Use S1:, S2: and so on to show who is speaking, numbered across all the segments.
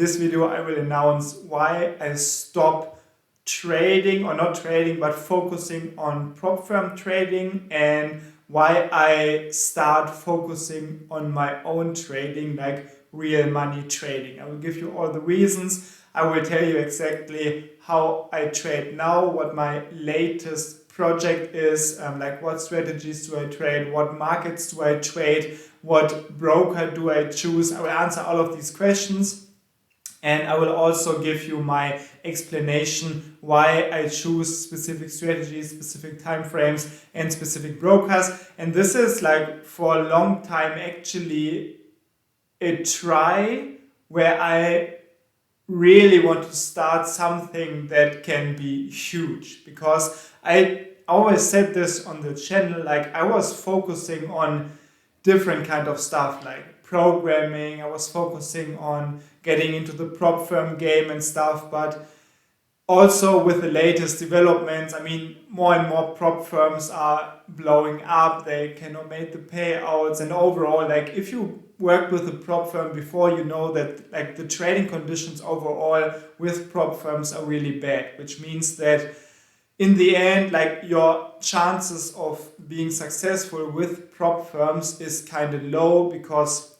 S1: this video I will announce why I stop trading, or not trading, but focusing on prop firm trading, and why I start focusing on my own trading, like real money trading. I will give you all the reasons. I will tell you exactly how I trade now, what my latest project is, like what strategies do I trade, what markets do I trade, what broker do I choose. I will answer all of these questions, and I will also give you my explanation why I choose specific strategies, specific time frames, and specific brokers. And this is like for a long time actually a try where I really want to start something that can be huge, because I always said this on the channel, like I was focusing on different kind of stuff like programming, I was focusing on getting into the prop firm game and stuff, but also with the latest developments, I mean, more and more prop firms are blowing up, they cannot make the payouts, and overall, like if you worked with a prop firm before, you know that like the trading conditions overall with prop firms are really bad, which means that in the end, like your chances of being successful with prop firms is kind of low, because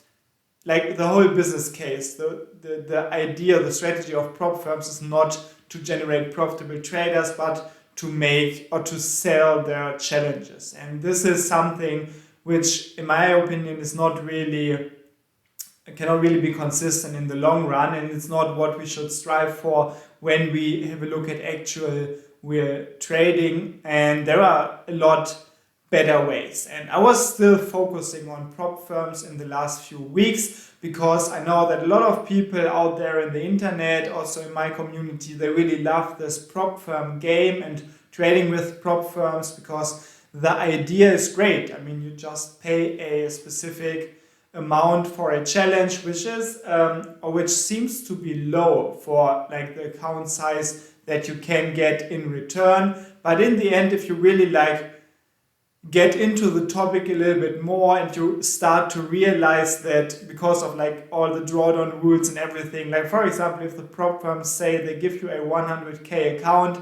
S1: like the whole business case, the idea, the strategy of prop firms is not to generate profitable traders, but to make or to sell their challenges. And this is something which, in my opinion, is not really, cannot really be consistent in the long run, and it's not what we should strive for when we have a look at actual real trading. And there are a lot better ways. And I was still focusing on prop firms in the last few weeks, because I know that a lot of people out there in the internet, also in my community, they really love this prop firm game and trading with prop firms, because the idea is great. I mean, you just pay a specific amount for a challenge, which is or which seems to be low for like the account size that you can get in return. But in the end, if you really like get into the topic a little bit more, and you start to realize that because of like all the drawdown rules and everything, like for example, if the prop firms say they give you a 100k account,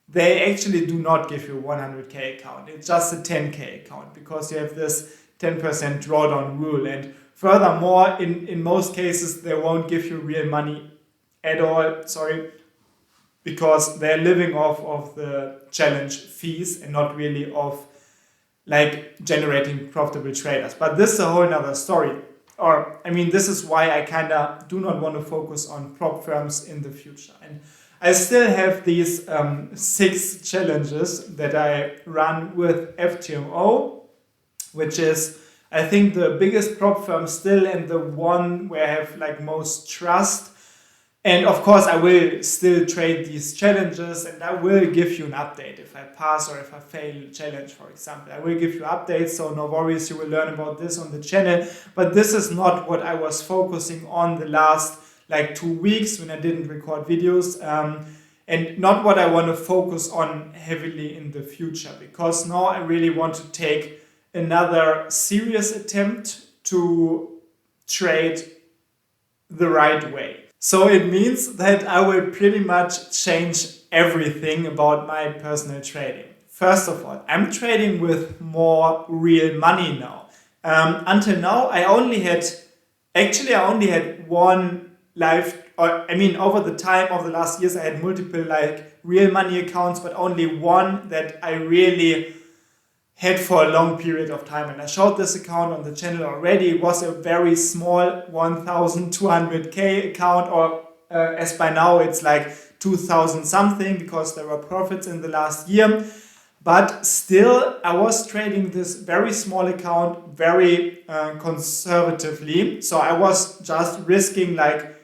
S1: they actually do not give you a 100k account. It's just a 10k account, because you have this 10% drawdown rule. And furthermore, in most cases, they won't give you real money at all, because they're living off of the challenge fees and not really of like generating profitable traders. But this is a whole nother story. Or, I mean, this is why I kind of do not want to focus on prop firms in the future. And I still have these 6 challenges that I run with FTMO, which is, I think, the biggest prop firm still, and the one where I have like most trust. And of course, I will still trade these challenges, and I will give you an update if I pass or if I fail a challenge, for example. I will give you updates, so no worries, you will learn about this on the channel. But this is not what I was focusing on the last like 2 weeks when I didn't record videos, and not what I want to focus on heavily in the future, because now I really want to take another serious attempt to trade the right way. So it means that I will pretty much change everything about my personal trading. First of all, I'm trading with more real money now. Until now, I only had one live, over the time of the last years, I had multiple like real money accounts, but only one that I really had for a long period of time. And I showed this account on the channel already. It was a very small 1,200k account, or as by now it's like 2,000 something, because there were profits in the last year. But still, I was trading this very small account very conservatively. So I was just risking like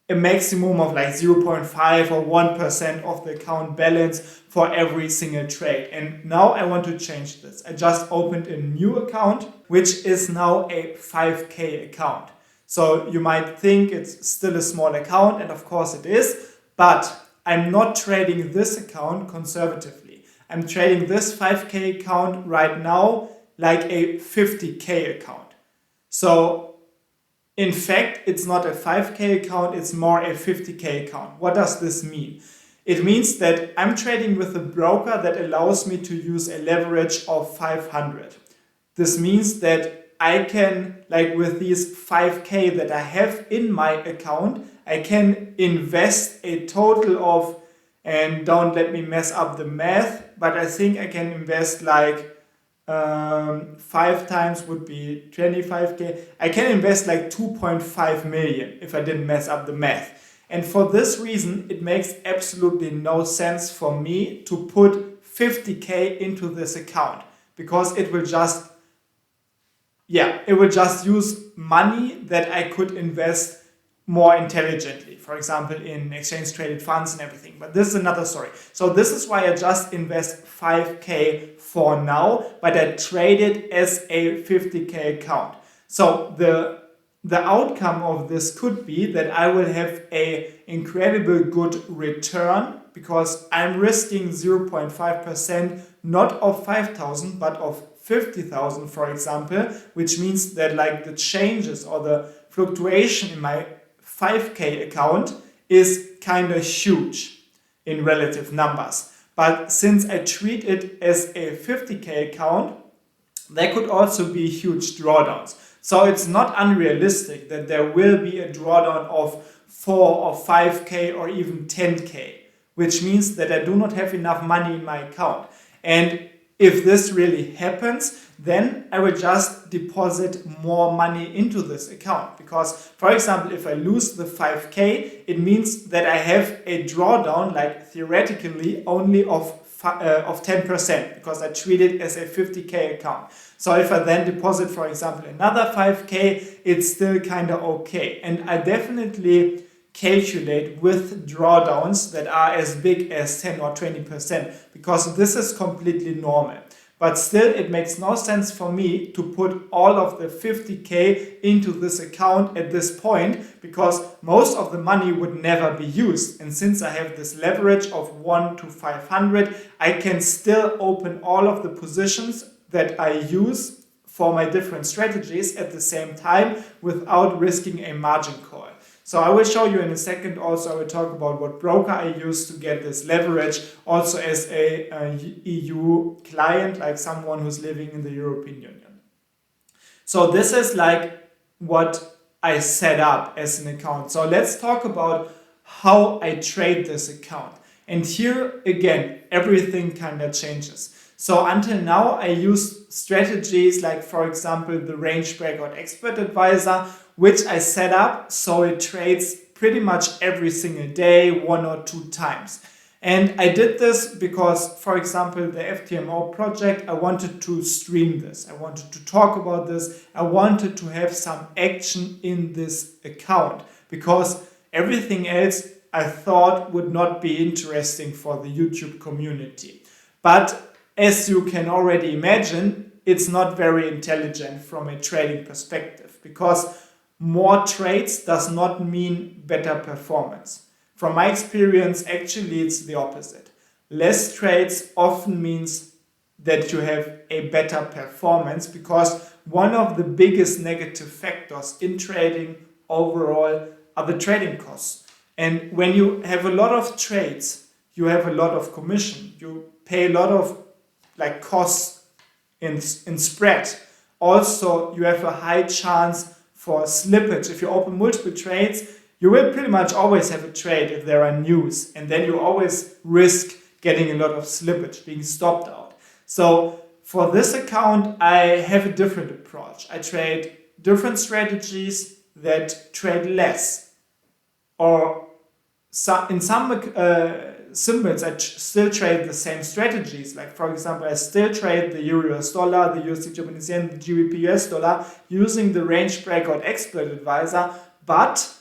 S1: a maximum of like 0.5 or 1% of the account balance for every single trade. And now I want to change this. I just opened a new account, which is now a 5k account. So you might think it's still a small account, and of course it is, but I'm not trading this account conservatively. I'm trading this 5k account right now like a 50k account. So in fact, it's not a 5K account, it's more a 50K account. What does this mean? It means that I'm trading with a broker that allows me to use a leverage of 500. This means that I can, like with these 5K that I have in my account, I can invest a total of, and don't let me mess up the math, but I think I can invest like 5 times would be 25K. I can invest like 2.5 million if I didn't mess up the math. And for this reason, it makes absolutely no sense for me to put 50K into this account, because it will just use money that I could invest more intelligently, for example, in exchange traded funds and everything. But this is another story. So this is why I just invest 5K for now, but I trade it as a 50K account. So the outcome of this could be that I will have a incredible good return, because I'm risking 0.5% not of 5,000 but of 50,000, for example, which means that like the changes or the fluctuation in my 5K account is kind of huge in relative numbers. But since I treat it as a 50K account, there could also be huge drawdowns. So it's not unrealistic that there will be a drawdown of 4 or 5K or even 10K, which means that I do not have enough money in my account. And if this really happens, then I will just deposit more money into this account. Because, for example, if I lose the 5K, it means that I have a drawdown, like theoretically, only of 10%, because I treat it as a 50K account. So if I then deposit, for example, another 5K, it's still kind of okay. And I definitely calculate with drawdowns that are as big as 10 or 20%, because this is completely normal. But still, it makes no sense for me to put all of the 50K into this account at this point, because most of the money would never be used. And since I have this leverage of 1 to 500, I can still open all of the positions that I use for my different strategies at the same time without risking a margin call. So I will show you in a second. Also, I will talk about what broker I use to get this leverage, also as a EU client, like someone who's living in the European Union. So this is like what I set up as an account. So let's talk about how I trade this account. And here again, everything kind of changes. So until now, I used strategies like, for example, the range breakout expert advisor, which I set up so it trades pretty much every single day, 1 or 2 times. And I did this because, for example, the FTMO project, I wanted to stream this. I wanted to talk about this. I wanted to have some action in this account, because everything else I thought would not be interesting for the YouTube community. But as you can already imagine, it's not very intelligent from a trading perspective, because more trades does not mean better performance. From my experience, actually it's the opposite. Less trades often means that you have a better performance, because one of the biggest negative factors in trading overall are the trading costs. And when you have a lot of trades, you have a lot of commission. You pay a lot of costs in spread. Also, you have a high chance for slippage. If you open multiple trades, you will pretty much always have a trade if there are news, and then you always risk getting a lot of slippage, being stopped out. So for this account, I have a different approach. I trade different strategies that trade less, or in some symbols, I still trade the same strategies. Like, for example, I still trade the Euro-US dollar, the USD Japanese yen, the GBP US dollar using the range breakout expert advisor, but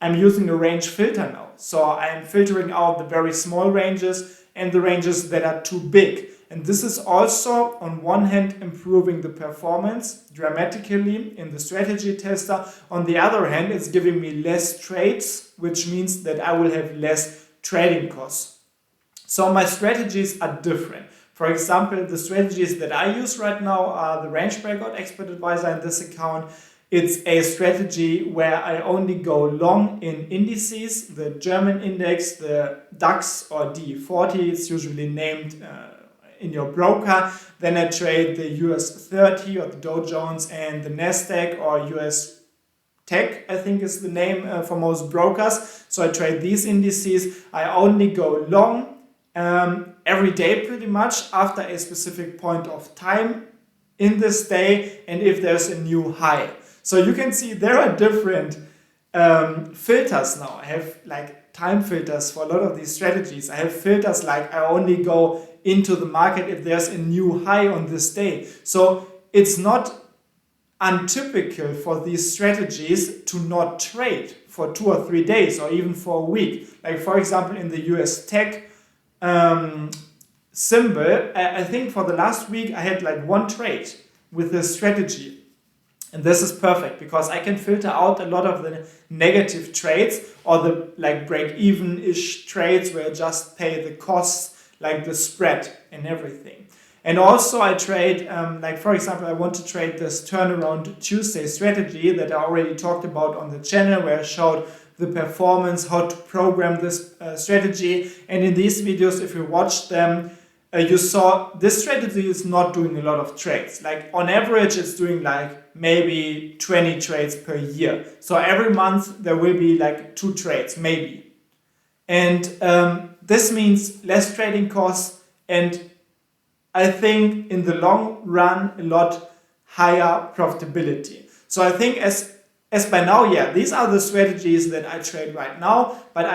S1: I'm using a range filter now. So I'm filtering out the very small ranges and the ranges that are too big. And this is also, on one hand, improving the performance dramatically in the strategy tester. On the other hand, it's giving me less trades, which means that I will have less trading costs. So my strategies are different. For example, the strategies that I use right now are the range breakout expert advisor in this account. It's a strategy where I only go long in indices, the German index, the DAX or D40, it's usually named in your broker. Then I trade the US 30 or the Dow Jones and the Nasdaq or US Tech, I think is the name for most brokers. So I trade these indices. I only go long every day pretty much after a specific point of time in this day and if there's a new high. So you can see there are different filters now. I have like time filters for a lot of these strategies. I have filters like I only go into the market if there's a new high on this day. So it's not untypical for these strategies to not trade for 2 or 3 days or even for a week. Like for example in the US Tech symbol, I think for the last week I had like 1 trade with this strategy. And this is perfect because I can filter out a lot of the negative trades or the like break-even-ish trades where I just pay the costs, like the spread and everything. And also I trade, like for example, I want to trade this turnaround Tuesday strategy that I already talked about on the channel where I showed the performance, how to program this strategy. And in these videos, if you watch them, you saw this strategy is not doing a lot of trades. Like on average, it's doing like maybe 20 trades per year. So every month there will be like 2 trades, maybe. And this means less trading costs and I think in the long run a lot higher profitability. So I think as by now, yeah, these are the strategies that I trade right now, but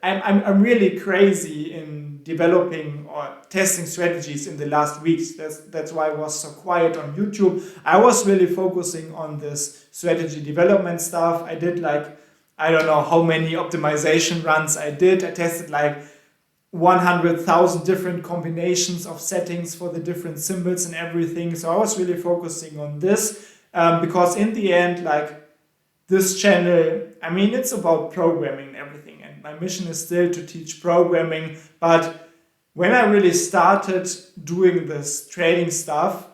S1: I'm really crazy in developing or testing strategies in the last weeks. That's why I was so quiet on YouTube. I was really focusing on this strategy development stuff. I did like, I don't know how many optimization runs I did. I tested like 100,000 different combinations of settings for the different symbols and everything. So I was really focusing on this because in the end, like this channel, I mean, it's about programming and everything. And my mission is still to teach programming. But when I really started doing this trading stuff,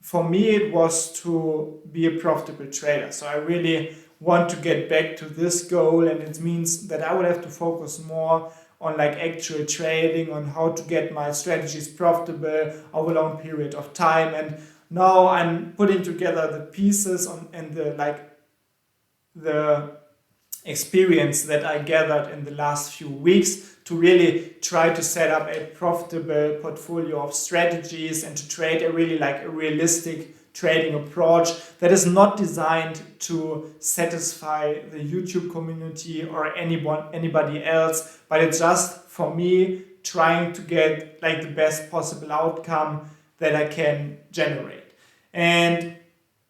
S1: for me, it was to be a profitable trader. So I really want to get back to this goal. And it means that I will have to focus more on like actual trading, on how to get my strategies profitable over a long period of time. And now I'm putting together the pieces and the experience that I gathered in the last few weeks to really try to set up a profitable portfolio of strategies and to trade a really like a realistic trading approach that is not designed to satisfy the YouTube community or anybody else, but it's just for me trying to get like the best possible outcome that I can generate. And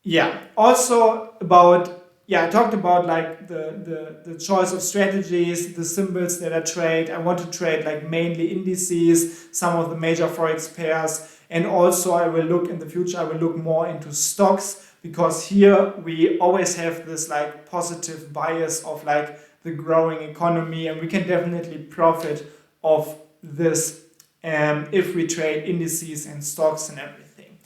S1: yeah, also about I talked about like the choice of strategies, the symbols that I trade. I want to trade like mainly indices, some of the major Forex pairs. And also I will look in the future, I will look more into stocks because here we always have this like positive bias of like the growing economy and we can definitely profit of this if we trade indices and stocks and everything.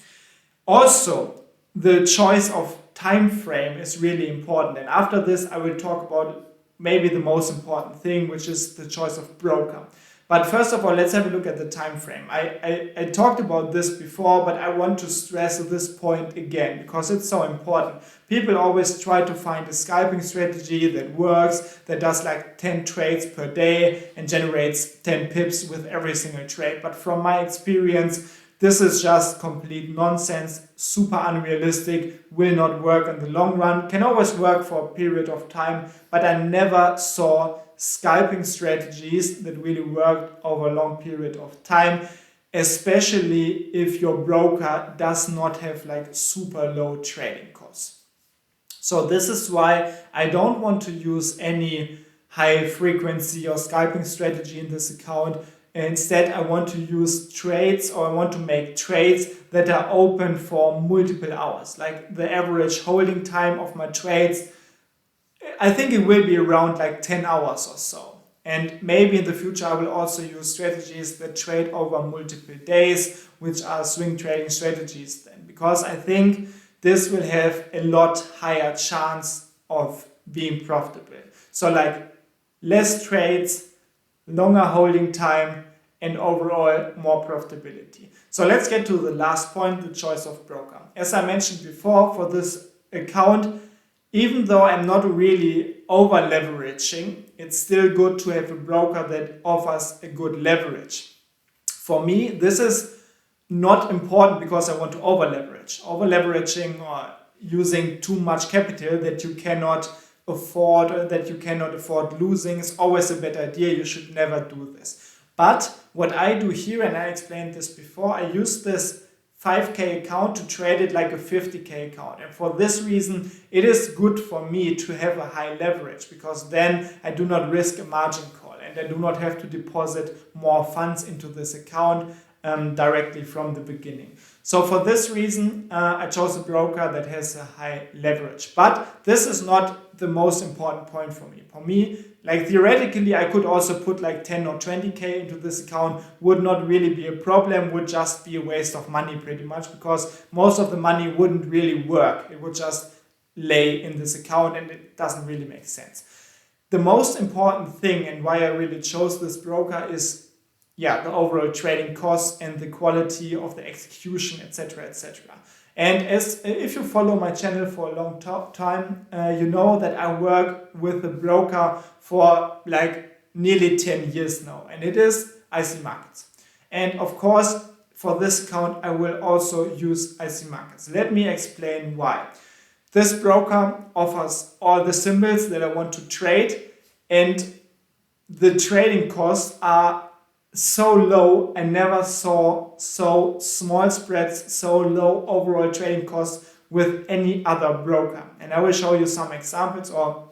S1: Also, the choice of time frame is really important. And after this, I will talk about maybe the most important thing, which is the choice of broker. But first of all, let's have a look at the time frame. I talked about this before, but I want to stress this point again because it's so important. People always try to find a scalping strategy that works, that does like 10 trades per day and generates 10 pips with every single trade. But from my experience, this is just complete nonsense, super unrealistic, will not work in the long run, can always work for a period of time, but I never saw scalping strategies that really worked over a long period of time, especially if your broker does not have like super low trading costs. So this is why I don't want to use any high frequency or scalping strategy in this account. Instead, I want to use trades or I want to make trades that are open for multiple hours. Like the average holding time of my trades, I think it will be around like 10 hours or so. And maybe in the future, I will also use strategies that trade over multiple days, which are swing trading strategies then. Because I think this will have a lot higher chance of being profitable. So like less trades, longer holding time, and overall more profitability. So let's get to the last point, the choice of broker. As I mentioned before, for this account, even though I'm not really over leveraging, it's still good to have a broker that offers a good leverage. For me, this is not important because I want to over leverage. Over leveraging or using too much capital that you cannot afford or that you cannot afford losing is always a bad idea. You should never do this. But what I do here, and I explained this before, I use this 5K account to trade it like a 50K account. And for this reason, it is good for me to have a high leverage because then I do not risk a margin call and I do not have to deposit more funds into this account directly from the beginning. So for this reason, I chose a broker that has a high leverage. But this is not the most important point for me. For me, like theoretically, I could also put like 10 or 20K into this account, would not really be a problem, would just be a waste of money pretty much because most of the money wouldn't really work. It would just lay in this account and it doesn't really make sense. The most important thing and why I really chose this broker is the overall trading costs and the quality of the execution, etc., etc. And as if you follow my channel for a long time, you know that I work with a broker for like nearly 10 years now, and it is IC Markets. And of course, for this account, I will also use IC Markets. Let me explain why. This broker offers all the symbols that I want to trade, and the trading costs are so low. I never saw so small spreads, so low overall trading costs with any other broker. And I will show you some examples, or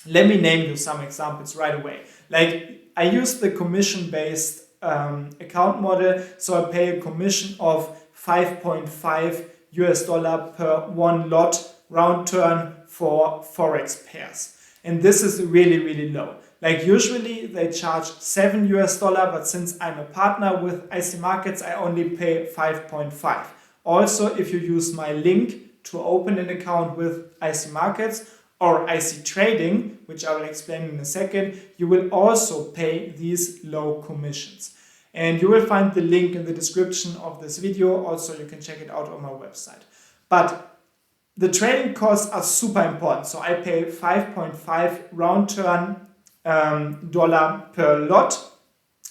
S1: let me name you some examples right away. Like I use the commission-based account model, so I pay a commission of $5.5 per one lot round turn for Forex pairs. And this is really, really low. Like usually they charge $7, but since I'm a partner with IC Markets, I only pay 5.5. Also, if you use my link to open an account with IC Markets or IC Trading, which I will explain in a second, you will also pay these low commissions. And you will find the link in the description of this video. Also, you can check it out on my website. But the trading costs are super important. So I pay 5.5 round turn dollar per lot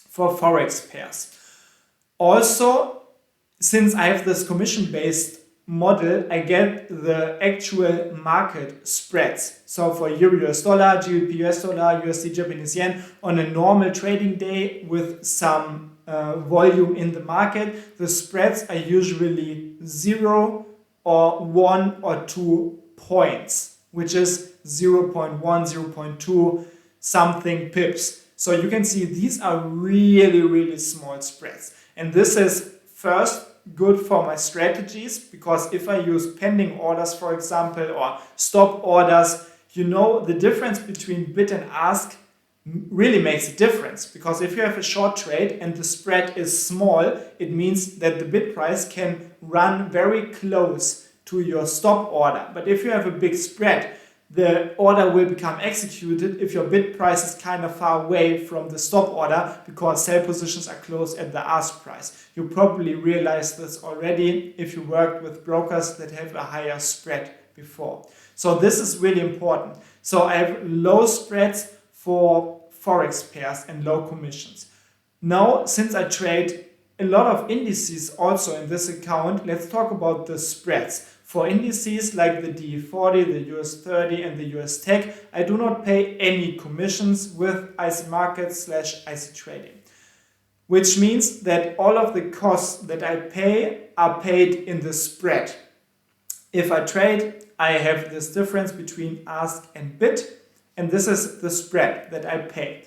S1: for Forex pairs. Also, since I have this commission-based model, I get the actual market spreads. So for Euro US dollar, GBP US dollar, USD Japanese yen on a normal trading day with some volume in the market, the spreads are usually 0 or 1 or 2 points, which is 0.1, 0.2 something pips. So you can see these are really, really small spreads. And this is first good for my strategies because if I use pending orders, for example, or stop orders, you know the difference between bid and ask really makes a difference because if you have a short trade and the spread is small, it means that the bid price can run very close to your stop order. But if you have a big spread, the order will become executed if your bid price is kind of far away from the stop order because sell positions are close at the ask price. You probably realized this already if you worked with brokers that have a higher spread before. So this is really important. So I have low spreads for Forex pairs and low commissions. Now, since I trade a lot of indices also in this account, let's talk about the spreads. For indices like the DE40, the US 30 and the US Tech, I do not pay any commissions with IC Markets / IC Trading. Which means that all of the costs that I pay are paid in the spread. If I trade, I have this difference between ask and bid, and this is the spread that I pay.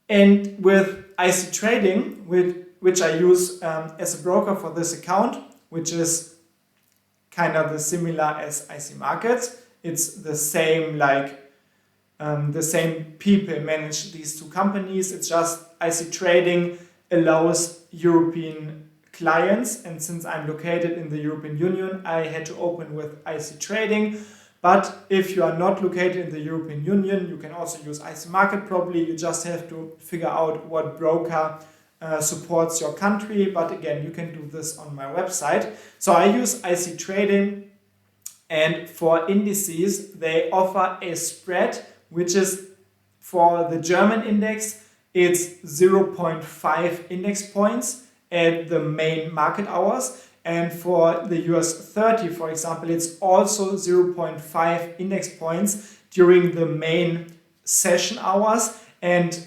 S1: And with IC Trading, which I use as a broker for this account, which is kind of the similar as IC Markets. It's the same, the same people manage these two companies. It's just IC Trading allows European clients, and since I'm located in the European Union, I had to open with IC Trading. But if you are not located in the European Union, you can also use IC Market probably. You just have to figure out what broker supports your country. But again, you can do this on my website. So I use IC Trading, and for indices, they offer a spread, which is for the German index, it's 0.5 index points at the main market hours. And for the US 30, for example, it's also 0.5 index points during the main session hours. And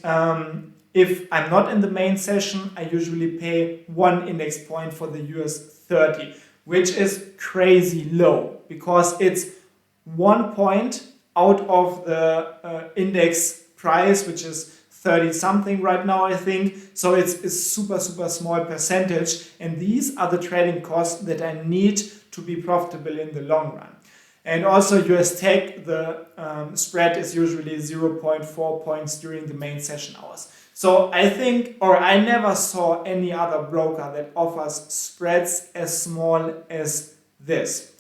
S1: if I'm not in the main session, I usually pay 1 index point for the US 30, which is crazy low because it's 1 point out of the index price, which is 30 something right now, I think. So it's a super small percentage. And these are the trading costs that I need to be profitable in the long run. And also US Tech, the spread is usually 0.4 points during the main session hours. So I think, or I never saw any other broker that offers spreads as small as this.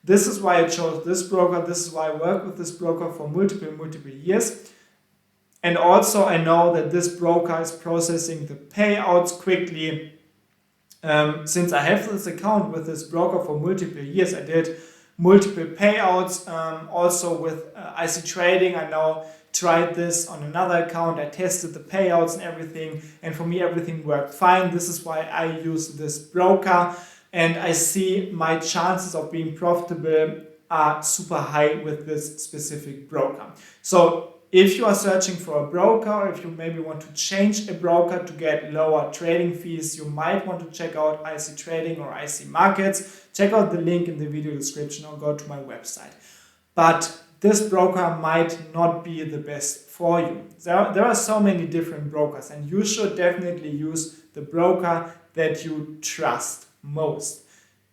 S1: This is why I chose this broker. This is why I work with this broker for multiple years. And also I know that this broker is processing the payouts quickly. Since I have this account with this broker for multiple years, I did multiple payouts. Also with IC Trading, I now tried this on another account. I tested the payouts and everything. And for me, everything worked fine. This is why I use this broker. And I see my chances of being profitable are super high with this specific broker. So if you are searching for a broker, or if you maybe want to change a broker to get lower trading fees, you might want to check out IC Trading or IC Markets. Check out the link in the video description or go to my website. But this broker might not be the best for you. There are so many different brokers, and you should definitely use the broker that you trust most.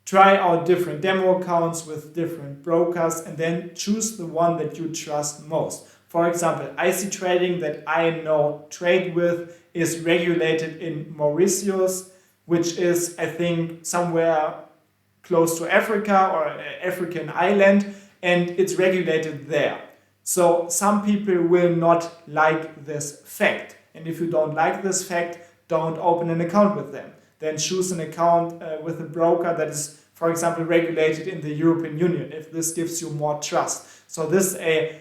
S1: Try out different demo accounts with different brokers and then choose the one that you trust most. For example, IC Trading that I know trade with is regulated in Mauritius, which is, I think, somewhere close to Africa or an African island, and it's regulated there. So some people will not like this fact. And if you don't like this fact, don't open an account with them. Then choose an account with a broker that is, for example, regulated in the European Union, if this gives you more trust. So this is a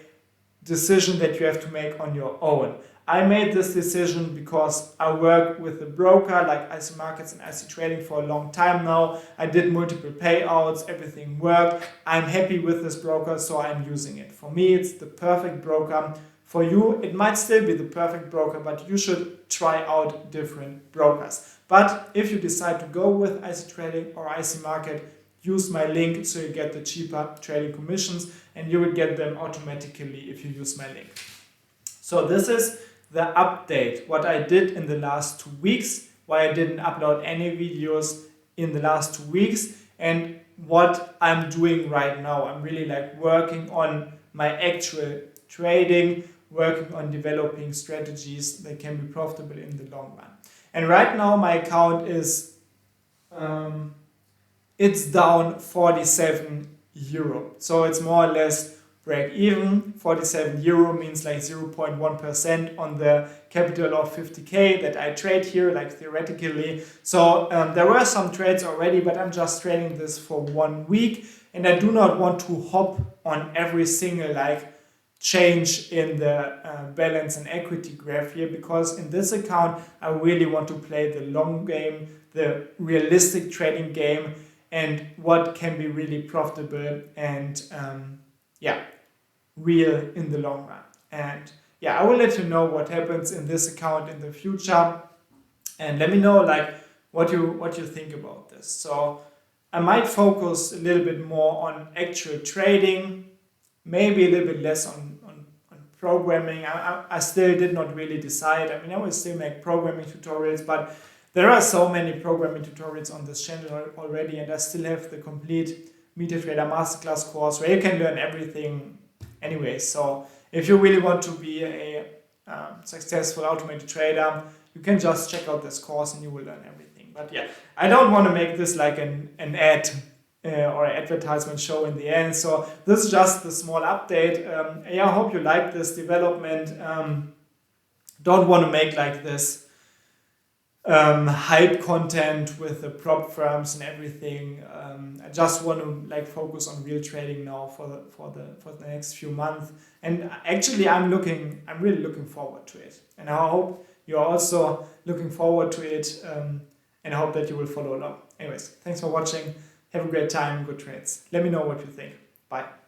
S1: decision that you have to make on your own. I made this decision because I work with a broker like IC Markets and IC Trading for a long time now. I did multiple payouts, everything worked. I'm happy with this broker, so I'm using it. For me, it's the perfect broker. For you, it might still be the perfect broker, but you should try out different brokers. But if you decide to go with IC Trading or IC Market, use my link so you get the cheaper trading commissions, and you will get them automatically if you use my link. So this is the update, what I did in the last 2 weeks, why I didn't upload any videos in the last 2 weeks, and what I'm doing right now. I'm really working on my actual trading, working on developing strategies that can be profitable in the long run. And right now my account is it's down 47 euro. So it's more or less break even. 47 euro means 0.1% on the capital of 50k that I trade here, theoretically. So there were some trades already, but I'm just trading this for 1 week. And I do not want to hop on every single change in the balance and equity graph here, because in this account, I really want to play the long game, the realistic trading game, and what can be really profitable and real in the long run. And I will let you know what happens in this account in the future, and let me know what you think about this. So I might focus a little bit more on actual trading, maybe a little bit less on programming. I still did not really decide. I will still make programming tutorials, but there are so many programming tutorials on this channel already, and I still have the complete MetaTrader Masterclass course where you can learn everything anyway. So if you really want to be a successful automated trader, you can just check out this course and you will learn everything. But yeah, I don't want to make this like an ad or advertisement show in the end. So this is just a small update. Yeah, I hope you like this development. Don't want to make like this hype content with the prop firms and everything. I just want to like focus on real trading now for the next few months. And actually, I'm really looking forward to it. And I hope you're also looking forward to it. And I hope that you will follow along. Anyways, thanks for watching. Have a great time. Good trades. Let me know what you think. Bye.